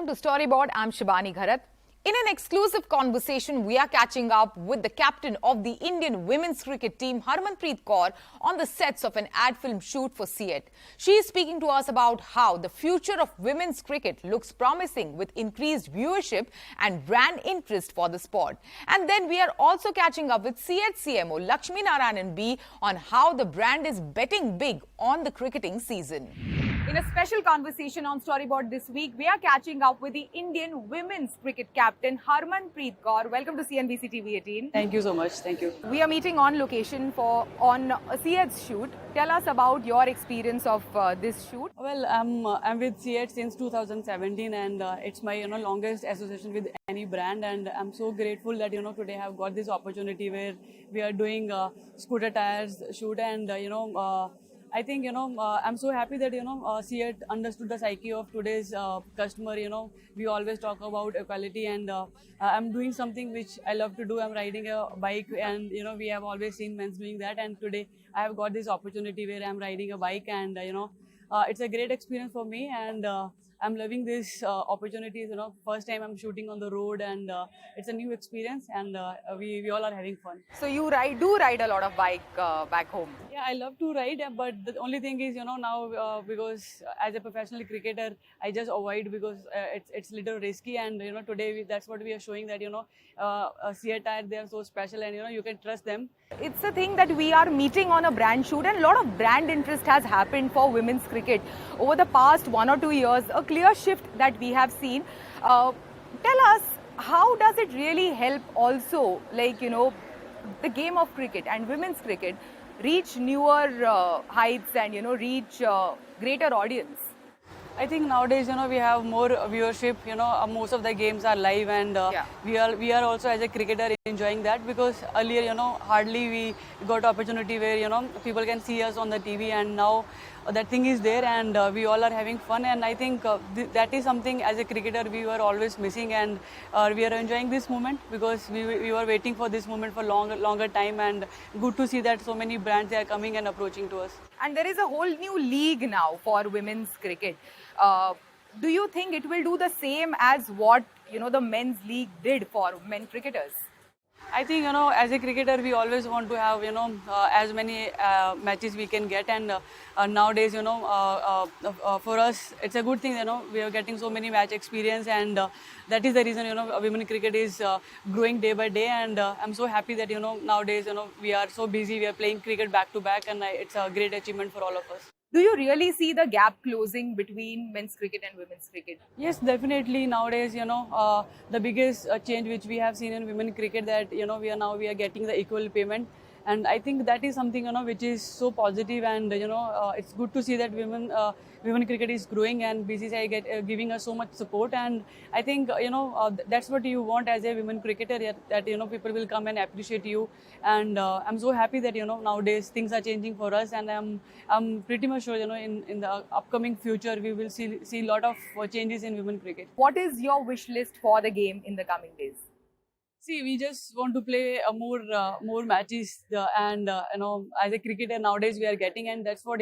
welcome to Storyboard. I'm Shibani Gharat. In an exclusive conversation, we are catching up with the captain of the Indian women's cricket team, Harmanpreet Kaur, on the sets of an ad film shoot for CEAT. She is speaking to us about how the future of women's cricket looks promising with increased viewership and brand interest for the sport. And then we are also catching up with CEAT CMO Lakshmi Narayanan B on how the brand is betting big on the cricketing season. In a special conversation on Storyboard this week, we are catching up with the Indian women's cricket captain, Harmanpreet Kaur. Welcome to CNBC-TV18. Thank you so much. Thank you. We are meeting on location on a CEAT's shoot. Tell us about your experience of this shoot. Well, I'm with CEAT since 2017, and it's my longest association with any brand, and I'm so grateful that today I've got this opportunity where we are doing scooter tires shoot, and I think I'm so happy that CEAT understood the psyche of today's customer. We always talk about equality, and I'm doing something which I love to do. I'm riding a bike, and we have always seen men doing that, and today I have got this opportunity where I'm riding a bike, and it's a great experience for me, and I'm loving this opportunities. First time I'm shooting on the road, and it's a new experience, and we all are having fun. So you do ride a lot of bike back home? Yeah, I love to ride, but the only thing is, now because as a professional cricketer, I just avoid because it's little risky, and today that's what we are showing, that CEAT, they are so special, and you can trust them. It's a thing that we are meeting on a brand shoot, and a lot of brand interest has happened for women's cricket over the past 1 or 2 years. A clear shift that we have seen. Tell us, how does it really help also, the game of cricket and women's cricket reach newer heights and reach greater audience? I think nowadays, we have more viewership. Most of the games are live, and we are also as a cricketer enjoying that, because earlier, hardly we got opportunity where people can see us on the TV, and now that thing is there, and we all are having fun. And I think that is something as a cricketer we were always missing, and we are enjoying this moment because we were waiting for this moment for longer time, and good to see that so many brands are coming and approaching to us. And there is a whole new league now for women's cricket. Do you think it will do the same as what the men's league did for men cricketers? I think as a cricketer we always want to have as many matches we can get, and nowadays for us it's a good thing. We are getting so many match experience, and that is the reason women cricket is growing day by day, and I'm so happy that nowadays we are so busy, we are playing cricket back to back, and it's a great achievement for all of us. Do you really see the gap closing between men's cricket and women's cricket? Yes, definitely. Nowadays, the biggest change which we have seen in women cricket, that we are getting the equal payment, and I think that is something which is so positive, and it's good to see that women cricket is growing, and BCCI giving us so much support, and I think that's what you want as a women cricketer, that people will come and appreciate you, and I'm so happy that nowadays things are changing for us, and I'm pretty much sure in the upcoming future we will see a lot of changes in women cricket. What is your wish list for the game in the coming days? See, we just want to play more matches, and as a cricketer nowadays we are getting, and that's what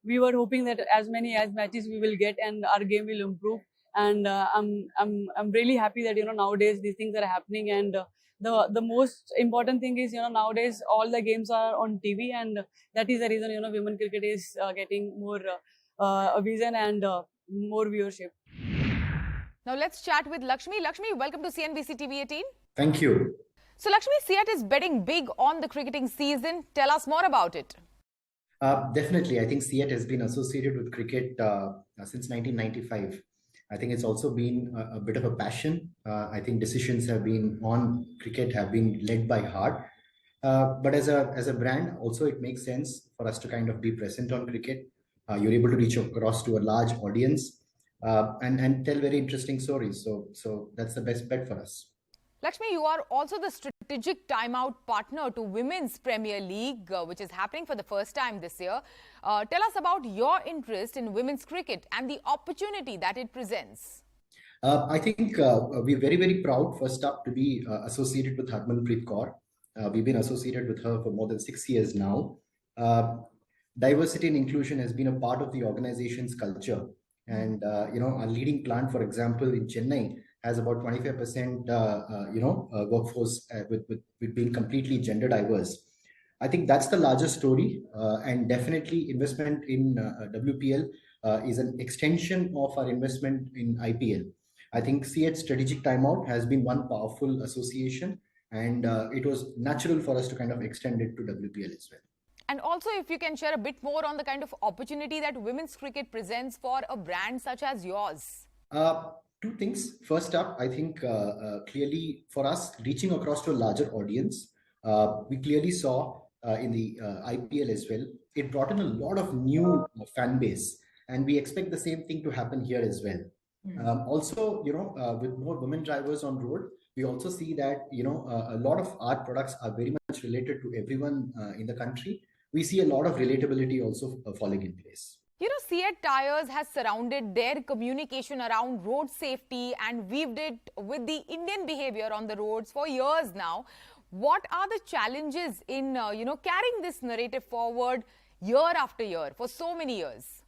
we were hoping, that as many matches we will get, and our game will improve. And I'm really happy that nowadays these things are happening, and the most important thing is nowadays all the games are on TV, and that is the reason women cricket is getting more vision and more viewership. Now let's chat with Lakshmi. Lakshmi, welcome to CNBC-TV18. Thank you. So Lakshmi, CEAT is betting big on the cricketing season. Tell us more about it. Definitely. I think CEAT has been associated with cricket since 1995. I think it's also been a bit of a passion. I think decisions have been on cricket have been led by heart. But as a brand, also it makes sense for us to kind of be present on cricket. You're able to reach across to a large audience and tell very interesting stories. So that's the best bet for us. Lakshmi, you are also the strategic timeout partner to Women's Premier League, which is happening for the first time this year. Tell us about your interest in women's cricket and the opportunity that it presents. I think we're very, very proud, first up, to be associated with Harmanpreet Kaur. We've been associated with her for more than 6 years now. Diversity and inclusion has been a part of the organization's culture. And our leading plant, for example, in Chennai, has about 25% workforce with being completely gender diverse. I think that's the larger story, and definitely investment in WPL is an extension of our investment in IPL. I think CEAT strategic timeout has been one powerful association, and it was natural for us to kind of extend it to WPL as well. And also, if you can share a bit more on the kind of opportunity that women's cricket presents for a brand such as yours. Two things. First up, I think clearly for us, reaching across to a larger audience, we clearly saw in the IPL as well, it brought in a lot of new fan base, and we expect the same thing to happen here as well. Also, with more women drivers on road, we also see that a lot of our products are very much related to everyone in the country. We see a lot of relatability also falling in place. CEAT Tires has surrounded their communication around road safety and weaved it with the Indian behavior on the roads for years now. What are the challenges in, carrying this narrative forward year after year for so many years?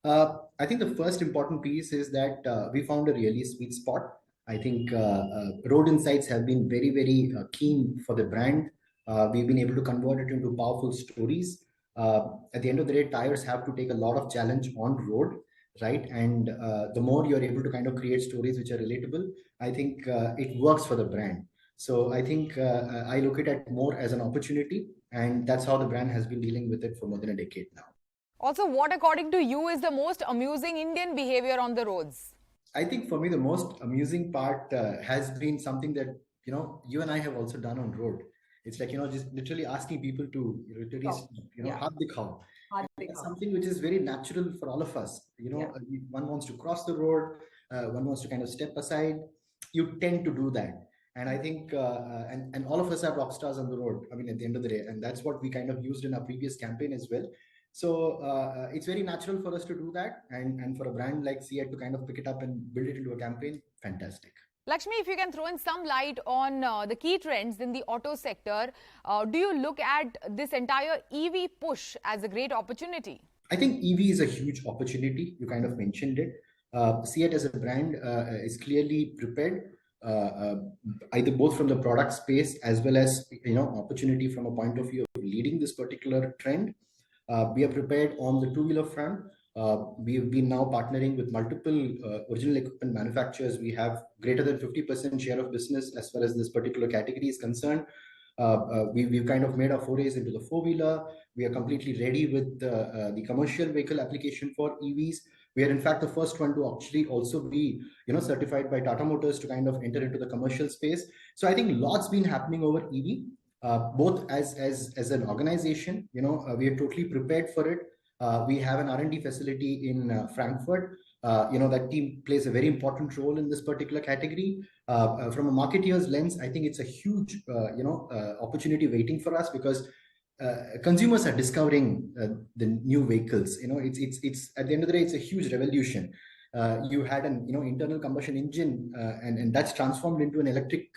I think the first important piece is that we found a really sweet spot. I think road insights have been very, very keen for the brand. We've been able to convert it into powerful stories. At the end of the day, tires have to take a lot of challenge on road, right? And the more you're able to kind of create stories which are relatable, I think it works for the brand. So I think I look at it more as an opportunity, and that's how the brand has been dealing with it for more than a decade now. Also, what according to you is the most amusing Indian behavior on the roads? I think for me, the most amusing part has been something that, you and I have also done on road. It's like, just literally asking people to literally, hug the cow. It's something which is very natural for all of us. One wants to cross the road, one wants to kind of step aside. You tend to do that. And I think, and all of us are rock stars on the road, I mean, at the end of the day. And that's what we kind of used in our previous campaign as well. So it's very natural for us to do that. And for a brand like CEAT to kind of pick it up and build it into a campaign, fantastic. Lakshmi, if you can throw in some light on the key trends in the auto sector, do you look at this entire EV push as a great opportunity? I think EV is a huge opportunity. You kind of mentioned it. CEAT as a brand is clearly prepared, either both from the product space as well as opportunity from a point of view of leading this particular trend. We are prepared on the two-wheeler front. We have been now partnering with multiple original equipment manufacturers. We have greater than 50% share of business as far as this particular category is concerned. We've kind of made our forays into the four-wheeler. We are completely ready with the commercial vehicle application for EVs. We are in fact the first one to actually also be certified by Tata Motors to kind of enter into the commercial space. So I think lots been happening over EV. Both as an organization, we are totally prepared for it. We have an R&D facility in Frankfurt. That team plays a very important role in this particular category. From a marketeer's lens, I think it's a huge, opportunity waiting for us because consumers are discovering the new vehicles. It's at the end of the day, it's a huge revolution. You had an internal combustion engine, and that's transformed into an electric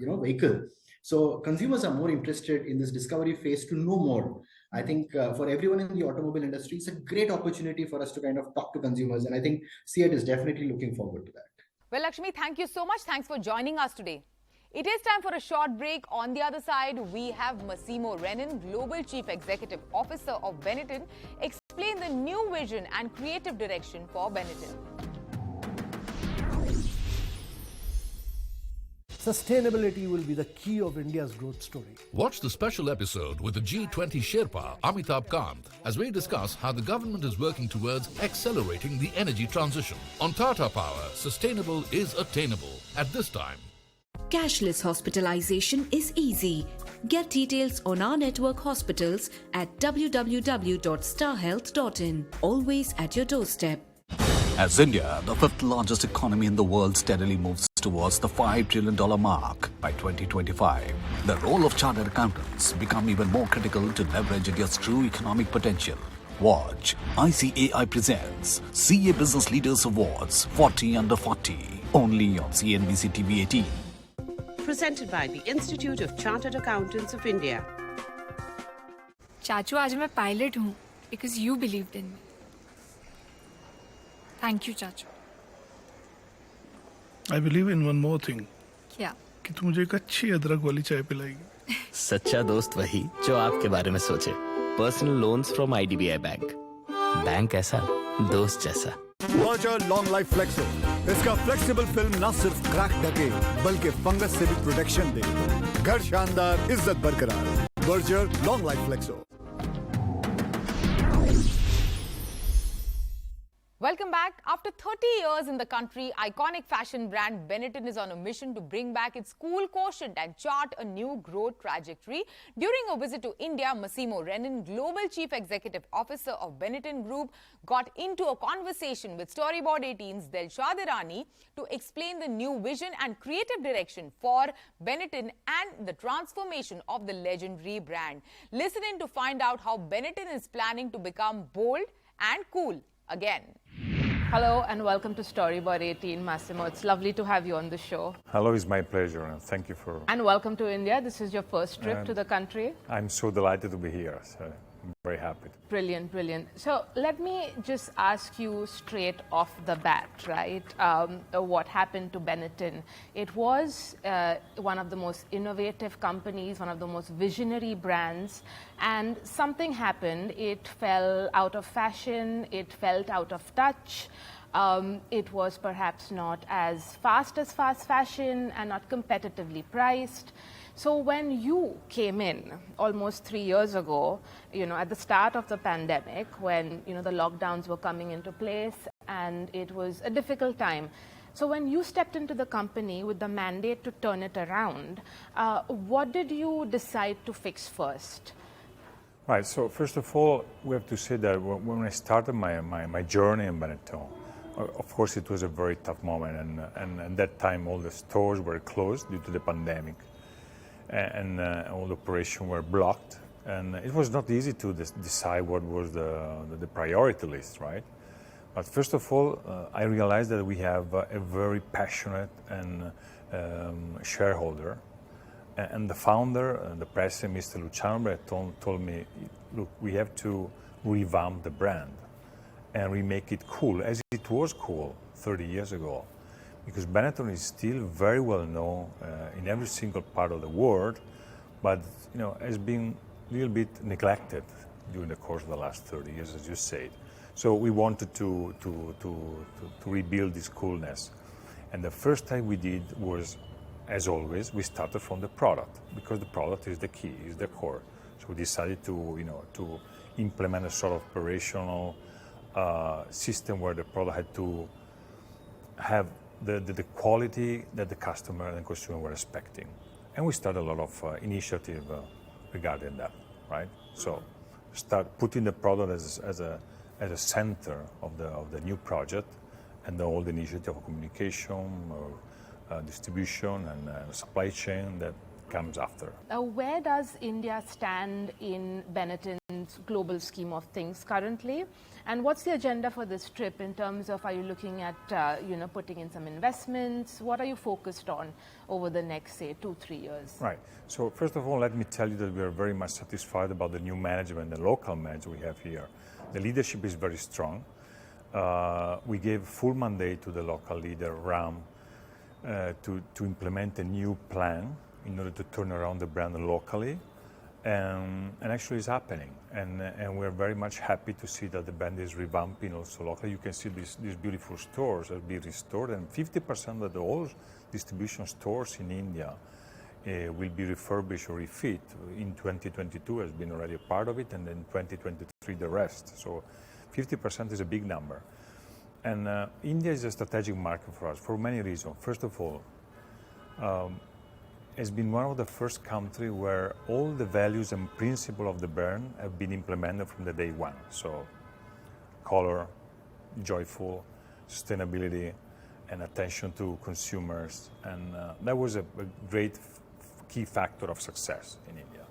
vehicle. So consumers are more interested in this discovery phase to know more. I think for everyone in the automobile industry, it's a great opportunity for us to kind of talk to consumers. And I think CEAT is definitely looking forward to that. Well, Lakshmi, thank you so much. Thanks for joining us today. It is time for a short break. On the other side, we have Massimo Renin, Global Chief Executive Officer of Benetton, explain the new vision and creative direction for Benetton. Sustainability will be the key of India's growth story. Watch the special episode with the G20 Sherpa, Amitabh Kant, as we discuss how the government is working towards accelerating the energy transition. On Tata Power, sustainable is attainable. At this time, cashless hospitalization is easy. Get details on our network hospitals at www.starhealth.in. Always at your doorstep. As India, the fifth largest economy in the world, steadily moves towards the $5 trillion mark by 2025, the role of chartered accountants become even more critical to leverage India's true economic potential. Watch ICAI presents CA Business Leaders Awards 40 Under 40, only on CNBC-TV18. Presented by the Institute of Chartered Accountants of India. चाचू आज मैं pilot हूँ because you believed in me. Thank you चाचू। I believe in one more thing. क्या? कि तू मुझे एक अच्छी अदरक वाली चाय पिलाएगी। सच्चा दोस्त वही जो आपके बारे में सोचे। Personal loans from IDBI bank. Bank ऐसा, दोस्त जैसा। Berger long life flexo. इसका फ्लेक्सिबल फिल्म न सिर्फ क्रैक ढके बल्कि फंगस से भी प्रोटेक्शन दे। घर शानदार, इज्जत बरकरार। Berger long life flexo. Welcome back. After 30 years in the country, iconic fashion brand Benetton is on a mission to bring back its cool quotient and chart a new growth trajectory. During a visit to India, Massimo Rennan, Global Chief Executive Officer of Benetton Group, got into a conversation with Storyboard 18's Dilshad Irani to explain the new vision and creative direction for Benetton and the transformation of the legendary brand. Listen in to find out how Benetton is planning to become bold and cool again. Hello and welcome to Storyboard 18, Massimo. It's lovely to have you on the show. Hello, it's my pleasure, and thank you for... And welcome to India. This is your first trip to the country. I'm so delighted to be here, so I'm very happy. Brilliant, brilliant. So let me just ask you straight off the bat, right? What happened to Benetton? It was one of the most innovative companies, one of the most visionary brands, and something happened. It fell out of fashion, it felt out of touch. It was perhaps not as fast fashion and not competitively priced. So when you came in almost 3 years ago, at the start of the pandemic, when, the lockdowns were coming into place and it was a difficult time. So when you stepped into the company with the mandate to turn it around, what did you decide to fix first? Right, so first of all, we have to say that when I started my journey in Benetton, of course it was a very tough moment, and at that time all the stores were closed due to the pandemic, and all the operations were blocked, and it was not easy to decide what was the priority list, right? But first of all, I realized that we have a very passionate and shareholder, and the founder, the president, Mr. Luciano, told me, look, we have to revamp the brand and remake it cool, as it was cool 30 years ago. Because Benetton is still very well known in every single part of the world, but has been a little bit neglected during the course of the last 30 years, as you said. So we wanted to rebuild this coolness. And the first thing we did was, as always, we started from the product, because the product is the key, is the core. So we decided to implement a sort of operational system where the product had to have the quality that the customer and consumer were expecting. And we started a lot of initiative regarding that, right? So start putting the product as a center of the new project, and all the initiative of communication, distribution, and supply chain that comes after. Where does India stand in Benetton's global scheme of things currently? And what's the agenda for this trip in terms of, are you looking at, putting in some investments? What are you focused on over the next, say, 2-3 years? Right. So first of all, let me tell you that we are very much satisfied about the new management, the local management we have here. The leadership is very strong. We gave full mandate to the local leader, Ram, to implement a new plan in order to turn around the brand locally, and actually it's happening, and we're very much happy to see that the brand is revamping also locally. You can see these beautiful stores have been restored, and 50% of all distribution stores in India will be refurbished or refit. In 2022 has been already a part of it, and then 2023 the rest. So 50% is a big number. And India is a strategic market for us for many reasons. First of all, it's been one of the first countries where all the values and principles of the brand have been implemented from the day one. So color, joyful, sustainability, and attention to consumers. And that was a great key factor of success in India.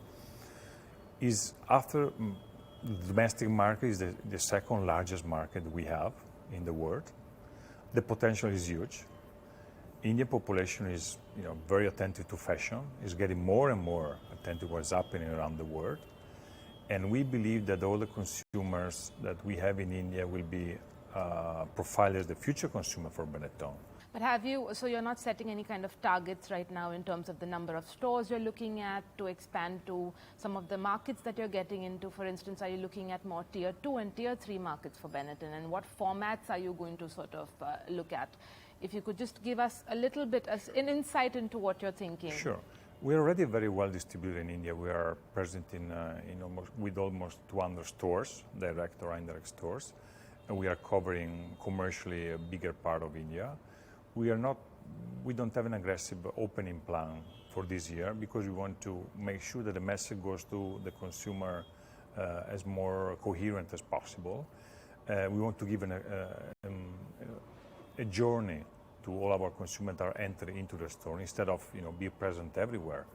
Is after the domestic market is the second largest market we have in the world. The potential is huge. Indian population is very attentive to fashion, is getting more and more attentive to what's happening around the world. And we believe that all the consumers that we have in India will be profile as the future consumer for Benetton. But have you, so you're not setting any kind of targets right now in terms of the number of stores you're looking at to expand to some of the markets that you're getting into? For instance, are you looking at more tier 2 and tier 3 markets for Benetton? And what formats are you going to sort of look at? If you could just give us a little bit as an insight into what you're thinking. Sure. We're already very well distributed in India. We are present with almost 200 stores, direct or indirect stores. And we are covering commercially a bigger part of India. We don't have an aggressive opening plan for this year because we want to make sure that the message goes to the consumer as more coherent as possible. We want to give a journey to all of our consumers that are entering into the store instead of be present everywhere.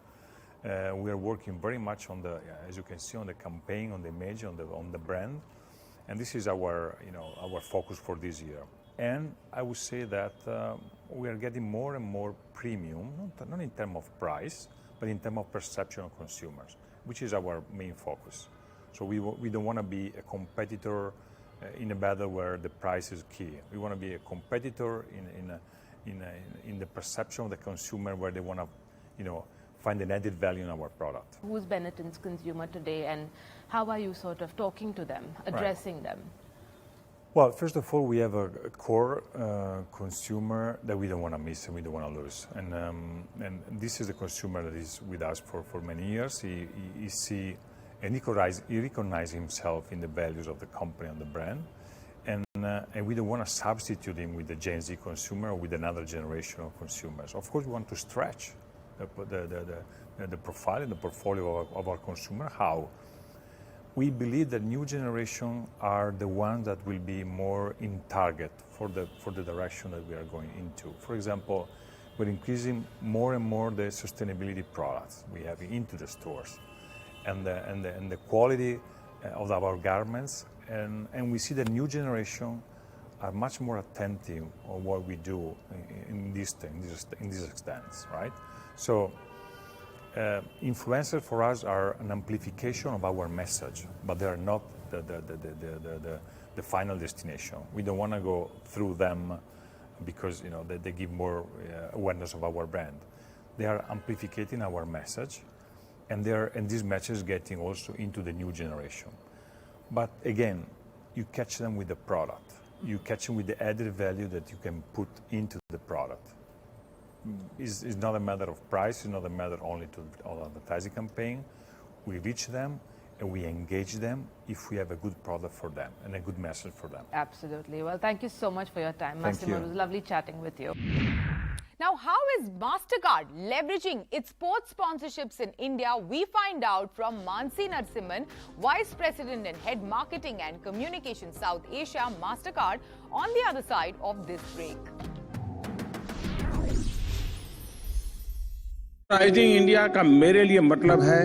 We are working very much on as you can see, on the campaign, on the image, on the brand, and this is our focus for this year. And I would say that we are getting more and more premium, not in terms of price, but in terms of perception of consumers, which is our main focus. So we don't want to be a competitor in a battle where the price is key. We want to be a competitor in the perception of the consumer, where they want to, find an added value in our product. Who's Benetton's consumer today, and how are you sort of talking to them, addressing them? Well, first of all, we have a core consumer that we don't want to miss and we don't want to lose. And this is a consumer that is with us for many years. He recognizes himself in the values of the company and the brand. And we don't want to substitute him with the Gen Z consumer or with another generation of consumers. Of course, we want to stretch the profile and the portfolio of our consumer. How? We believe that new generation are the ones that will be more in target for the direction that we are going into. For example, we're increasing more and more the sustainability products we have into the stores, and the quality of our garments, and we see that new generation are much more attentive on what we do in these extents, right? So. Influencers for us are an amplification of our message, but they are not the final destination. We don't want to go through them because they give more awareness of our brand. They are amplifying our message, and this message is getting also into the new generation. But again, you catch them with the product. You catch them with the added value that you can put into the product. It's not a matter of price, it's not a matter only to our advertising campaign. We reach them and we engage them if we have a good product for them and a good message for them. Absolutely. Well, thank you so much for your time, Massimo. It was lovely chatting with you. Now, how is Mastercard leveraging its sports sponsorships in India? We find out from Mansi Narasimhan, Vice President and Head Marketing and Communication South Asia, Mastercard, on the other side of this break. Rising India का मेरे लिए मतलब है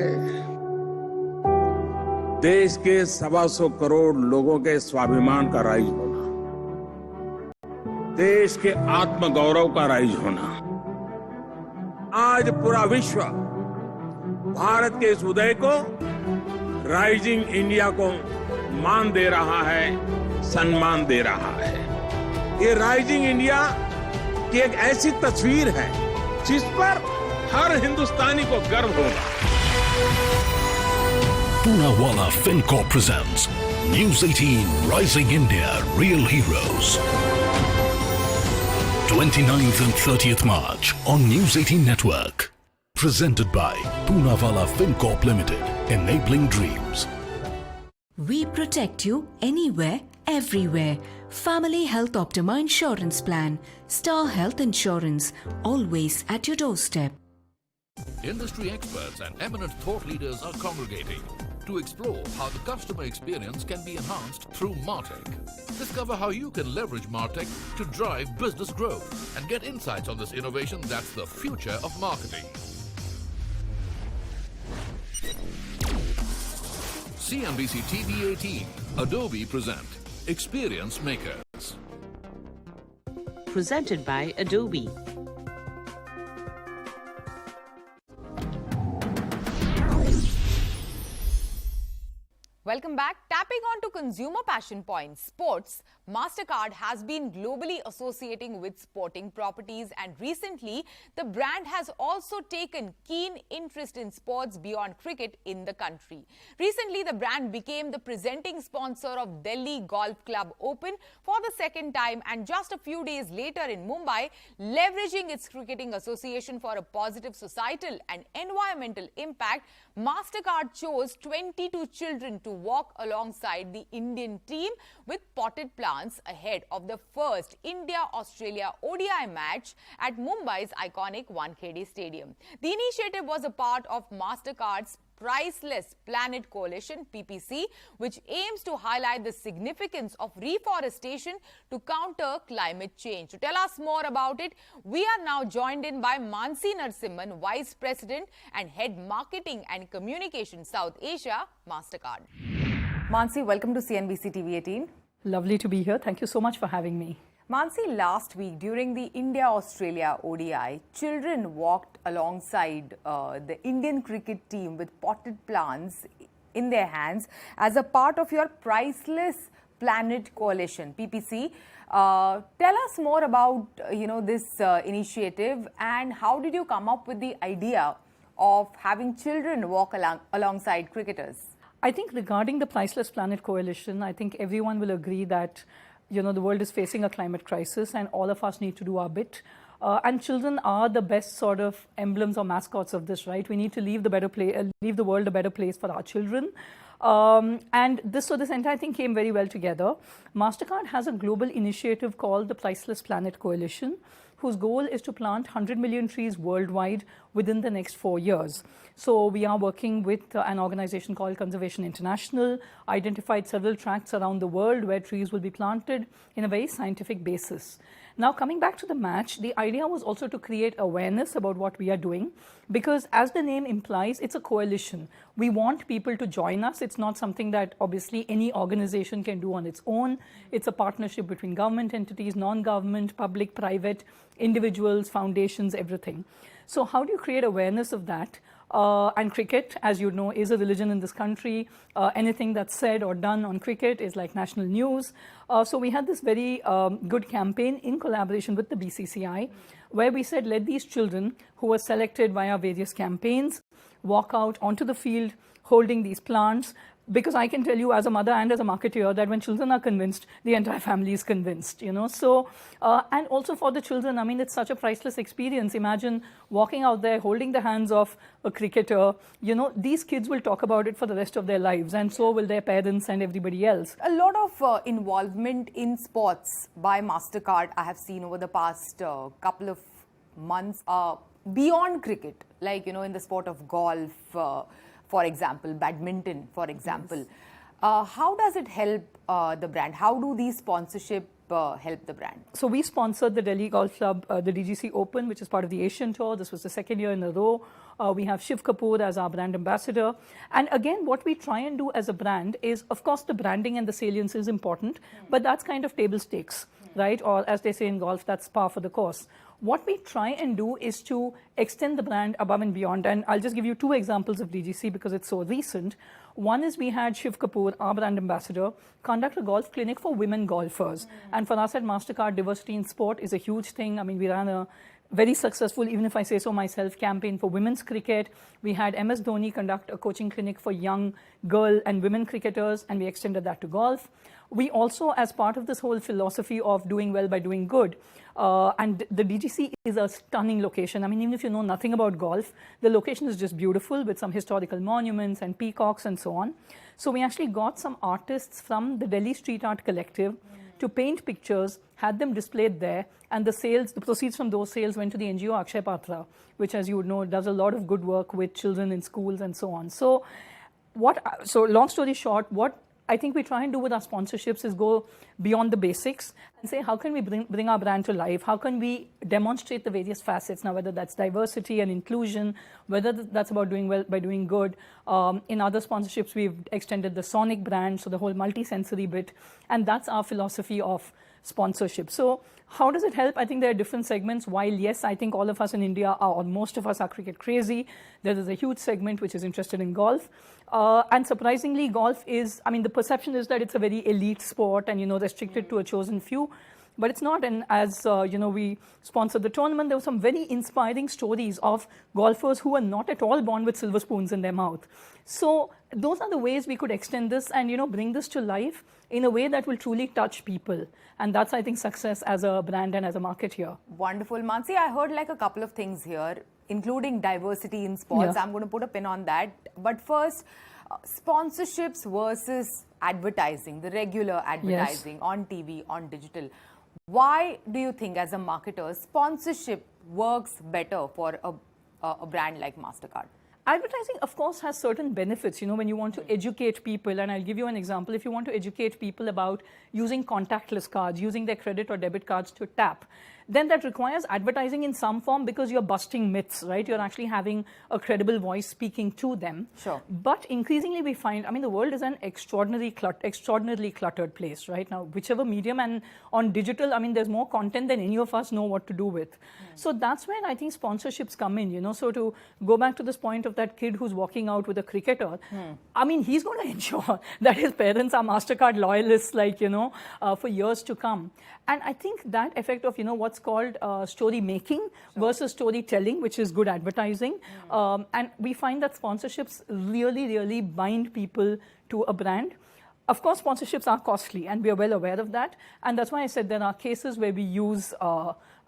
देश के 125 करोड़ लोगों के स्वाभिमान का राइज होना, देश के आत्मगौरव का राइज होना। आज पूरा विश्व भारत के इस उदय को, राइजिंग इंडिया को मान दे रहा है, सम्मान दे रहा है। ये राइजिंग इंडिया की एक ऐसी तस्वीर है जिस पर हर हिंदुस्तानी को गर्व होगा। Poonawalla FinCorp presents News 18 Rising India Real Heroes. 29th and 30th March on News 18 Network. Presented by Poonawalla FinCorp Limited, enabling dreams. We protect you anywhere, everywhere. Family Health Optima Insurance Plan. Star Health Insurance. Always at your doorstep. Industry experts and eminent thought leaders are congregating to explore how the customer experience can be enhanced through MarTech. Discover how you can leverage MarTech to drive business growth and get insights on this innovation that's the future of marketing. CNBC-TV18, Adobe present Experience Makers. Presented by Adobe. Welcome back. Tapping on to consumer passion points, sports. Mastercard has been globally associating with sporting properties, and recently the brand has also taken keen interest in sports beyond cricket in the country. Recently, the brand became the presenting sponsor of Delhi Golf Club Open for the second time, and just a few days later in Mumbai, leveraging its cricketing association for a positive societal and environmental impact, Mastercard chose 22 children to walk alongside the Indian team with potted plants ahead of the first India-Australia ODI match at Mumbai's iconic Wankhede Stadium. The initiative was a part of Mastercard's Priceless Planet Coalition, PPC, which aims to highlight the significance of reforestation to counter climate change. To tell us more about it, we are now joined in by Mansi Narasimhan, Vice President and Head Marketing and Communication South Asia, Mastercard. Mansi, welcome to CNBC-TV18. Lovely to be here. Thank you so much for having me. Mansi, last week during the India-Australia ODI, children walked alongside the Indian cricket team with potted plants in their hands as a part of your Priceless Planet Coalition, PPC. Tell us more about this initiative, and how did you come up with the idea of having children walk alongside cricketers? I think regarding the Priceless Planet Coalition, I think everyone will agree that the world is facing a climate crisis and all of us need to do our bit. And children are the best sort of emblems or mascots of this, right? We need to leave the world a better place for our children. And this entire thing came very well together. Mastercard has a global initiative called the Priceless Planet Coalition, whose goal is to plant 100 million trees worldwide within the next 4 years. So we are working with an organization called Conservation International, identified several tracts around the world where trees will be planted in a very scientific basis. Now, coming back to the match, the idea was also to create awareness about what we are doing, because as the name implies, it's a coalition. We want people to join us. It's not something that obviously any organization can do on its own. It's a partnership between government entities, non-government, public, private, individuals, foundations, everything. So how do you create awareness of that? And cricket, as you know, is a religion in this country. Anything that's said or done on cricket is like national news. So we had this very good campaign in collaboration with the BCCI, where we said, let these children who were selected via various campaigns walk out onto the field holding these plants. Because I can tell you as a mother and as a marketeer that when children are convinced, the entire family is convinced, So, and also for the children, I mean, it's such a priceless experience. Imagine walking out there, holding the hands of a cricketer. These kids will talk about it for the rest of their lives, and so will their parents and everybody else. A lot of involvement in sports by Mastercard I have seen over the past couple of months beyond cricket, like, in the sport of golf, for example, badminton, for example. Yes. How does it help the brand? How do these sponsorship help the brand? So we sponsored the Delhi Golf Club, the DGC Open, which is part of the Asian Tour. This was the second year in a row. We have Shiv Kapoor as our brand ambassador. And again, what we try and do as a brand is, of course, the branding and the salience is important, but that's kind of table stakes, right? Or as they say in golf, that's par for the course. What we try and do is to extend the brand above and beyond. And I'll just give you 2 examples of DGC because it's so recent. One is we had Shiv Kapoor, our brand ambassador, conduct a golf clinic for women golfers. And for us at Mastercard, diversity in sport is a huge thing. I mean, we ran a very successful, even if I say so myself, campaign for women's cricket. We had MS Dhoni conduct a coaching clinic for young girl and women cricketers, and we extended that to golf. We also, as part of this whole philosophy of doing well by doing good, and the DGC is a stunning location. I mean, even if you know nothing about golf, the location is just beautiful with some historical monuments and peacocks and so on. So we actually got some artists from the Delhi Street Art Collective to paint pictures, had them displayed there, and the proceeds from those sales went to the NGO Akshay Patra, which, as you would know, does a lot of good work with children in schools and so on. So long story short, what I think we try and do with our sponsorships is go beyond the basics and say, how can we bring our brand to life? How can we demonstrate the various facets now, whether that's diversity and inclusion, whether that's about doing well by doing good. In other sponsorships, we've extended the Sonic brand, so the whole multi-sensory bit. And that's our philosophy of sponsorship. So how does it help? I think there are different segments. While yes, I think all of us in India are, or most of us are cricket crazy, there is a huge segment which is interested in golf. And surprisingly, golf is, I mean, the perception is that it's a very elite sport and, restricted to a chosen few. But it's not, and as we sponsored the tournament, there were some very inspiring stories of golfers who are not at all born with silver spoons in their mouth. So those are the ways we could extend this and bring this to life in a way that will truly touch people. And that's, I think, success as a brand and as a market here. Wonderful. Mansi, I heard like a couple of things here, including diversity in sports. Yeah. I'm going to put a pin on that. But first, sponsorships versus advertising, the regular advertising on TV, on digital. Why do you think, as a marketer, sponsorship works better for a brand like Mastercard? Advertising, of course, has certain benefits, when you want to educate people. And I'll give you an example. If you want to educate people about using contactless cards, using their credit or debit cards to tap, then that requires advertising in some form because you're busting myths, right? You're actually having a credible voice speaking to them. Sure. But increasingly we find, the world is an extraordinarily cluttered place, right? Now, whichever medium, and on digital, there's more content than any of us know what to do with. So that's when I think sponsorships come in, So to go back to this point of that kid who's walking out with a cricketer, he's going to ensure that his parents are Mastercard loyalists, for years to come. And I think that effect of, what's called story making versus storytelling, which is good advertising. And we find that sponsorships really, really bind people to a brand. Of course, sponsorships are costly, and we are well aware of that. And that's why I said there are cases where we use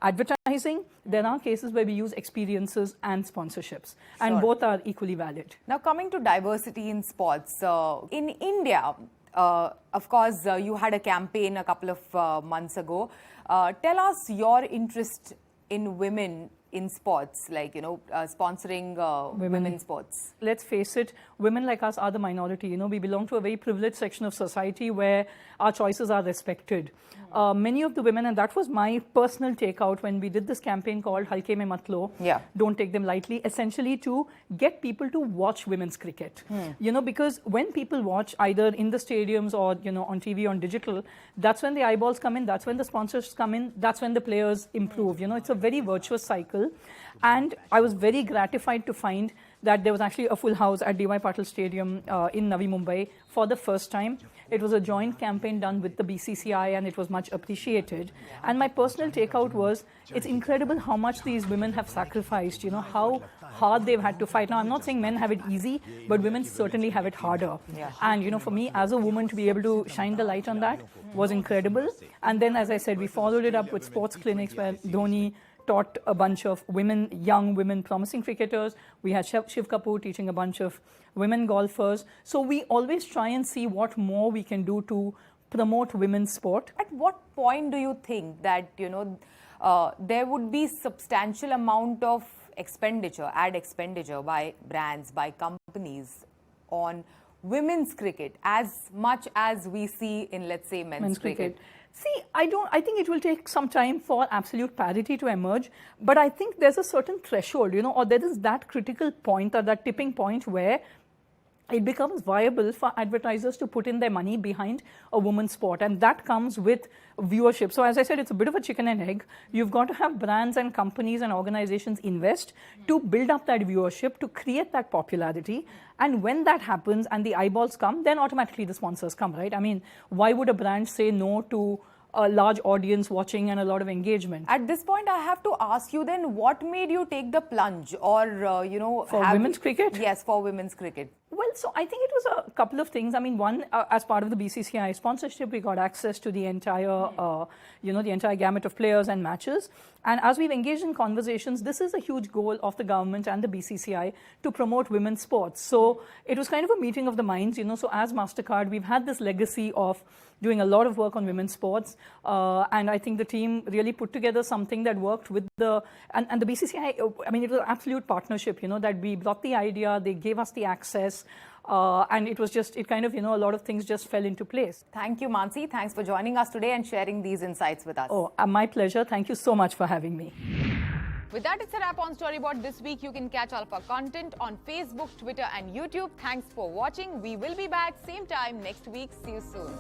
advertising. There are cases where we use experiences and sponsorships. And Sure. both are equally valid. Now, coming to diversity in sports, in India, of course, you had a campaign a couple of months ago. Tell us your interest in women in sports, like, sponsoring women in sports. Let's face it, women like us are the minority. We belong to a very privileged section of society where our choices are respected. Many of the women, and that was my personal takeout when we did this campaign called Halke Mein Mat Lo, Don't Take Them Lightly, essentially to get people to watch women's cricket. Because when people watch either in the stadiums or, on TV, on digital, that's when the eyeballs come in, that's when the sponsors come in, that's when the players improve. It's a very virtuous cycle. And I was very gratified to find that there was actually a full house at D.Y. Patil Stadium in Navi Mumbai for the first time. It was a joint campaign done with the BCCI and it was much appreciated. And my personal takeout was, it's incredible how much these women have sacrificed, how hard they've had to fight. Now, I'm not saying men have it easy, but women certainly have it harder. Yeah. And, for me as a woman to be able to shine the light on that was incredible. And then, as I said, we followed it up with sports clinics where Dhoni taught a bunch of young women, promising cricketers. We had Shiv Kapoor teaching a bunch of women golfers. So we always try and see what more we can do to promote women's sport. At what point do you think that, there would be substantial amount of ad expenditure by brands, by companies on women's cricket as much as we see in, let's say, men's cricket? See, I think it will take some time for absolute parity to emerge, but I think there's a certain threshold, or there is that critical point or that tipping point where it becomes viable for advertisers to put in their money behind a women's sport, and that comes with viewership. So as I said, it's a bit of a chicken and egg. You've got to have brands and companies and organizations invest to build up that viewership, to create that popularity. And when that happens and the eyeballs come, then automatically the sponsors come, right? Why would a brand say no to a large audience watching and a lot of engagement? At this point, I have to ask you then, what made you take the plunge or, For women's cricket? Yes, for women's cricket. Well, so I think it was a couple of things. One, as part of the BCCI sponsorship, we got access to the entire, the entire gamut of players and matches. And as we've engaged in conversations, this is a huge goal of the government and the BCCI to promote women's sports. So it was kind of a meeting of the minds, So as Mastercard, we've had this legacy of doing a lot of work on women's sports. And I think the team really put together something that worked with and the BCCI, it was an absolute partnership, that we brought the idea, they gave us the access. And it was just, it kind of, a lot of things just fell into place. Thank you, Mansi. Thanks for joining us today and sharing these insights with us. Oh, my pleasure. Thank you so much for having me. With that, it's a wrap on Storyboard this week. You can catch all of our content on Facebook, Twitter and YouTube. Thanks for watching. We will be back same time next week. See you soon.